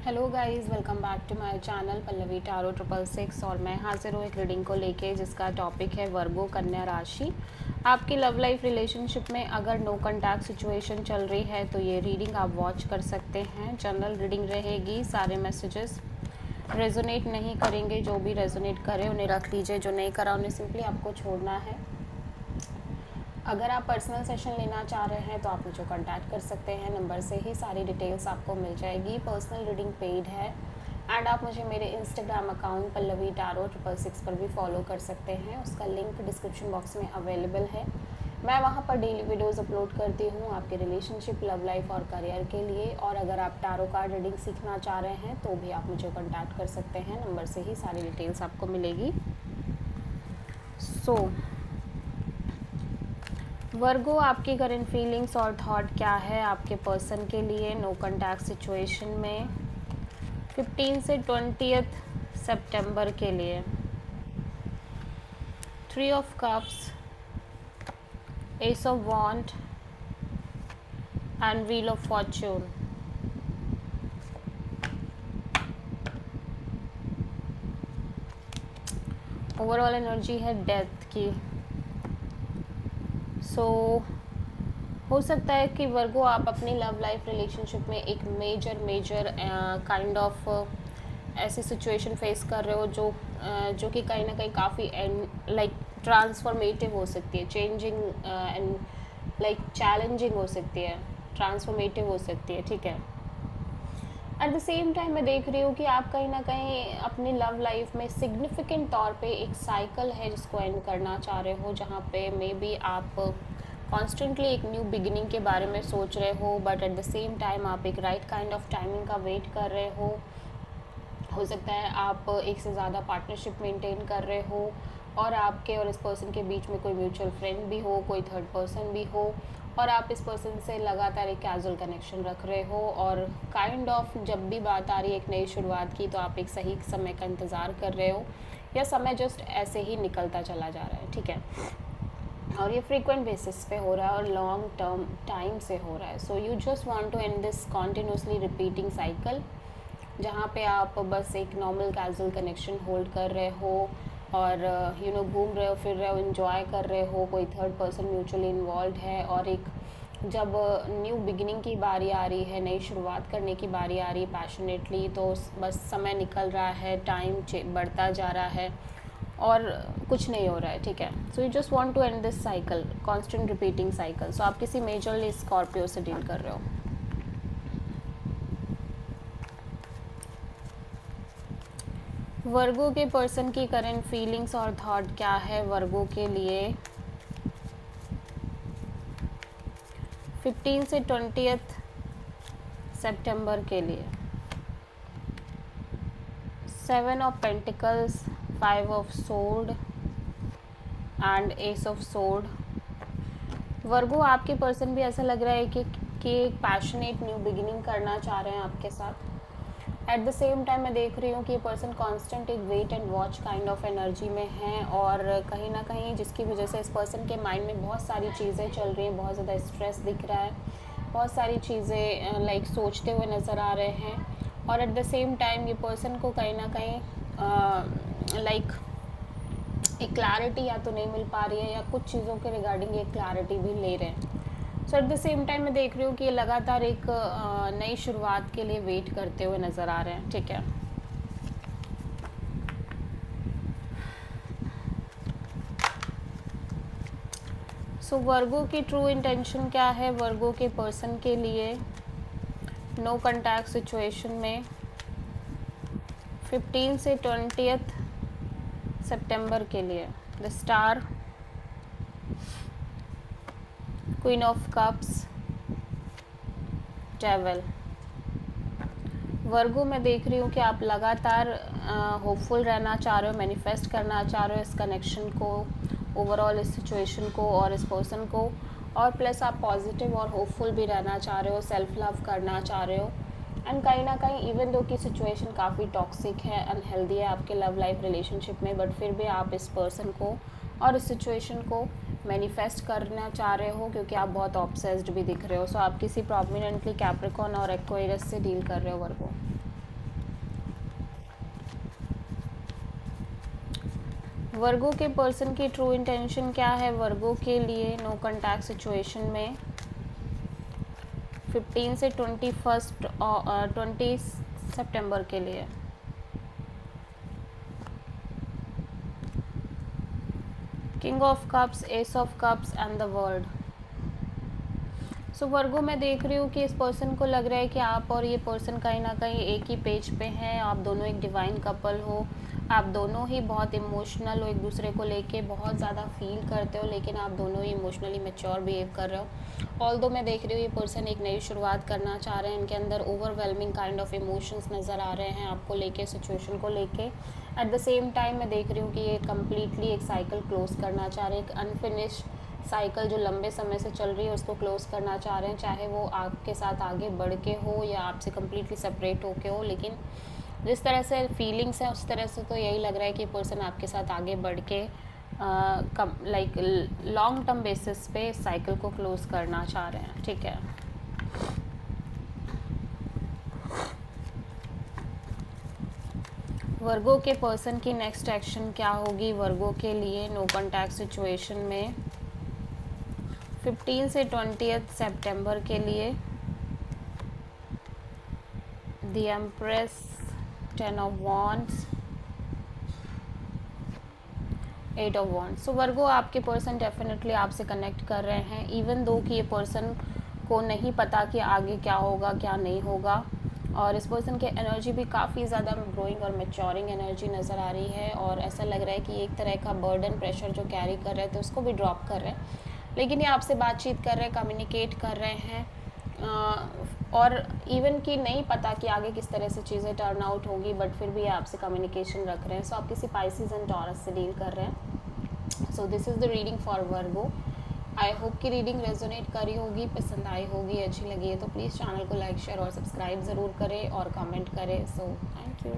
Hello guys, welcome back to my channel Pallavi tarot 666 और मैं हाजिर हूँ एक रीडिंग को लेके जिसका टॉपिक है वर्गो कन्या राशि। आपकी लव लाइफ रिलेशनशिप में अगर नो कॉन्टैक्ट सिचुएशन चल रही है तो ये रीडिंग आप वॉच कर सकते हैं। जनरल रीडिंग रहेगी, सारे मैसेजेस रेजोनेट नहीं करेंगे। जो भी रेजोनेट करे उन्हें रख लीजिए, जो नहीं करा उन्हें सिंपली आपको छोड़ना है। अगर आप पर्सनल सेशन लेना चाह रहे हैं तो आप मुझे कांटेक्ट कर सकते हैं, नंबर से ही सारी डिटेल्स आपको मिल जाएगी। पर्सनल रीडिंग पेड है एंड आप मुझे मेरे इंस्टाग्राम अकाउंट पल्लवी टारो 666 पर भी फॉलो कर सकते हैं। उसका लिंक डिस्क्रिप्शन बॉक्स में अवेलेबल है। मैं वहाँ पर डेली वीडियोज़ अपलोड करती हूँ आपके रिलेशनशिप, लव लाइफ और करियर के लिए। और अगर आप टारो कार्ड रीडिंग सीखना चाह रहे हैं तो भी आप मुझे कॉन्टैक्ट कर सकते हैं, नंबर से ही सारी डिटेल्स आपको मिलेगी। वर्गो, आपकी करंट फीलिंग्स और थॉट क्या है आपके पर्सन के लिए नो कॉन्टैक्ट सिचुएशन में 15 से 20 सितंबर के लिए। 3 of cups, ace of wands and wheel of fortune. Overall energy है डेथ की। हो सकता है कि वर्गो आप अपनी लव लाइफ रिलेशनशिप में एक मेजर काइंड ऑफ ऐसी सिचुएशन फेस कर रहे हो जो कि कहीं ना कहीं काफ़ी लाइक ट्रांसफॉर्मेटिव हो सकती है, चेंजिंग एंड लाइक चैलेंजिंग हो सकती है, ट्रांसफॉर्मेटिव हो सकती है। ठीक है। एट द सेम टाइम मैं देख रही हूँ कि आप कहीं ना कहीं अपनी लव लाइफ में सिग्निफिकेंट तौर पे एक साइकिल है जिसको एंड करना चाह रहे हो, जहाँ पे मे बी आप कॉन्स्टेंटली एक न्यू बिगिनिंग के बारे में सोच रहे हो, but at the same time आप एक राइट काइंड ऑफ टाइमिंग का वेट कर रहे हो सकता है आप एक से ज़्यादा पार्टनरशिप मेंटेन कर रहे हो और आपके और इस पर्सन के बीच में कोई म्यूचुअल फ्रेंड भी हो, कोई थर्ड पर्सन भी हो, और आप इस पर्सन से लगातार एक कैजुअल कनेक्शन रख रहे हो। और काइंड ऑफ जब भी बात आ रही है एक नई शुरुआत की तो आप एक सही समय का इंतज़ार कर रहे हो, या समय जस्ट ऐसे ही निकलता चला जा रहा है। ठीक है। और ये फ्रीक्वेंट बेसिस पे हो रहा है और लॉन्ग टर्म टाइम से हो रहा है। So you just want to end this continuously repeating cycle, जहाँ पे आप बस एक नॉर्मल कैजुअल कनेक्शन होल्ड कर रहे हो और घूम रहे हो, फिर रहे हो, इन्जॉय कर रहे हो, कोई थर्ड पर्सन म्यूचुअली इन्वॉल्व है, और एक जब न्यू बिगिनिंग की बारी आ रही है, नई शुरुआत करने की बारी आ रही है पैशनेटली, तो बस समय निकल रहा है, टाइम बढ़ता जा रहा है और कुछ नहीं हो रहा है। ठीक है। So you just want to end this cycle, constant repeating cycle. So आप किसी मेजरली स्कॉर्पियो से डील कर रहे हो। वर्गो के पर्सन की करंट फीलिंग्स और थॉट क्या है वर्गो के लिए 15 से 20 सितंबर के लिए। 7 of pentacles, 5 of sword and ace of sword. Virgo, आपके पर्सन भी ऐसा लग रहा है कि एक पैशनेट न्यू बिगिनिंग करना चाह रहे हैं आपके साथ। एट द सेम टाइम मैं देख रही हूँ कि ये पर्सन कांस्टेंट एक wait and watch kind of energy में है, और कहीं ना कहीं जिसकी वजह से इस पर्सन के माइंड में बहुत सारी चीज़ें चल रही हैं, बहुत ज़्यादा स्ट्रेस दिख रहा है, बहुत सारी चीज़ें लाइक सोचते हुए नज़र आ रहे हैं। और एट द सेम टाइम ये पर्सन को कहीं ना कहीं लाइक एक क्लैरिटी या तो नहीं मिल पा रही है, या कुछ चीज़ों के रिगार्डिंग ये क्लैरिटी भी ले रहे हैं। सो एट द सेम टाइम मैं देख रही हूँ कि ये लगातार एक नई शुरुआत के लिए वेट करते हुए नज़र आ रहे हैं। ठीक है। सो वर्गो की ट्रू इंटेंशन क्या है वर्गो के पर्सन के लिए नो कॉन्टैक्ट सिचुएशन में 15 से 20 सितंबर के लिए। The star, queen of cups, devil. Virgo, मैं देख रही हूँ कि आप लगातार होपफुल रहना चाह रहे हो, मैनिफेस्ट करना चाह रहे हो इस कनेक्शन को, ओवरऑल इस सिचुएशन को और इस पर्सन को, और प्लस आप पॉजिटिव और होपफुल भी रहना चाह रहे हो, सेल्फ लव करना चाह रहे हो। एंड कहीं ना कहीं इवन दो की सिचुएशन काफ़ी टॉक्सिक है, अनहेल्दी है आपके लव लाइफ रिलेशनशिप में, बट फिर भी आप इस पर्सन को और इस सिचुएशन को मैनिफेस्ट करना चाह रहे हो, क्योंकि आप बहुत ऑब्सेस्ड भी दिख रहे हो। सो आप किसी प्रोमिनेंटली कैप्रिकॉर्न और एक्वेरियस से डील कर रहे हो वर्गो। वर्गो के पर्सन की ट्रू इंटेंशन क्या है वर्गो के लिए नो कॉन्टैक्ट सिचुएशन में 15 से 20 सितंबर के लिए? King of cups, ace of cups and the world. So Virgo मैं देख रही हूँ कि इस पर्सन को लग रहा है कि आप और ये पर्सन कहीं ना कहीं एक ही पेज पे हैं, आप दोनों एक डिवाइन कपल हो, आप दोनों ही बहुत इमोशनल हो, एक दूसरे को लेके बहुत ज़्यादा फील करते हो, लेकिन आप दोनों ही इमोशनली मैच्योर बिहेव कर रहे हो। ऑल्दो मैं देख रही हूँ ये पर्सन एक नई शुरुआत करना चाह रहे हैं, इनके अंदर ओवरवेलमिंग काइंड ऑफ इमोशंस नज़र आ रहे हैं आपको लेके, सिचुएशन को लेके। एट द सेम टाइम मैं देख रही हूँ कि ये कम्प्लीटली एक साइकिल क्लोज करना चाह रहे हैं, एक अनफिनिश साइकिल जो लंबे समय से चल रही है उसको क्लोज करना चाह रहे हैं, चाहे वो आपके साथ आगे बढ़ के हो या आपसे कम्प्लीटली सेपरेट होके हो। लेकिन जिस तरह से फीलिंग्स है उस तरह से तो यही लग रहा है कि पर्सन आपके साथ आगे बढ़ के लाइक लॉन्ग टर्म बेसिस पे साइकिल को क्लोज करना चाह रहे हैं। ठीक है, वर्गो के पर्सन की नेक्स्ट एक्शन क्या होगी वर्गो के लिए नो कॉन्टैक्ट सिचुएशन में 15 से 20 सितंबर के लिए? The empress, 10 of wands, 8 of wands. So Virgo आपके पर्सन डेफिनेटली आपसे कनेक्ट कर रहे हैं, इवन दो कि ये पर्सन को नहीं पता कि आगे क्या होगा क्या नहीं होगा। और इस पर्सन की एनर्जी भी काफ़ी ज़्यादा ग्रोइंग और मैच्योरिंग एनर्जी नज़र आ रही है, और ऐसा लग रहा है कि एक तरह का बर्डन प्रेशर जो कैरी कर रहे थे उसको भी ड्रॉप कर रहे हैं। लेकिन ये आपसे बातचीत कर रहे हैं, कम्युनिकेट कर रहे हैं, और इवन कि नहीं पता कि आगे किस तरह से चीज़ें टर्न आउट होगी, बट फिर भी आपसे कम्युनिकेशन रख रहे हैं। सो आप किसी पाइसेस एंड टॉरस से डील कर रहे हैं। So this is the reading for Virgo. I hope कि रीडिंग रेजोनेट करी होगी, पसंद आई होगी, अच्छी लगी है तो प्लीज़ चैनल को लाइक शेयर और सब्सक्राइब ज़रूर करें और कमेंट करें। So thank you.